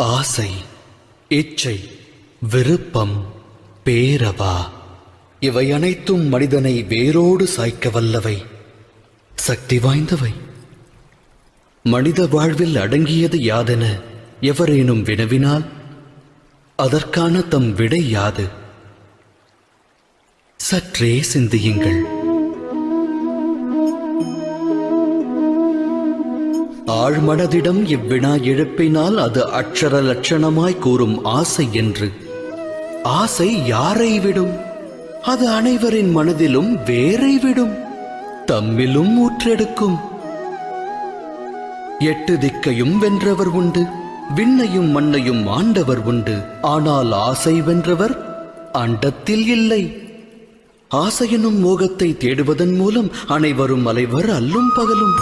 ஆசை, இச்சை, விருப்பம், பேரவா இவை அனைத்தும் மனிதனை வேரோடு சாய்க்க வல்லவை, சக்தி வாய்ந்தவை. மனித வாழ்வில் அடங்கியது யாதென எவரேனும் வினவினால் அதற்கான தம் விடை யாது? சற்றே சிந்தியுங்கள். ஆழ்மனதிடம் இவ்வினா எழுப்பினால் அது அட்சர லட்சணமாய் கூறும் ஆசை என்று. ஆசை யாரை விடும்? அது அனைவரின் மனதிலும் வேரை விடும், தம்மிலும் ஊற்றெடுக்கும். 8 திக்கையும் வென்றவர் உண்டு, விண்ணையும் மண்ணையும் ஆண்டவர் உண்டு. ஆனால் ஆசை வென்றவர் அண்டத்தில் இல்லை. ஆசையெனும் மோகத்தை தேடுவதன் மூலம் அனைவரும் அலைவர் அல்லும் பகலும்.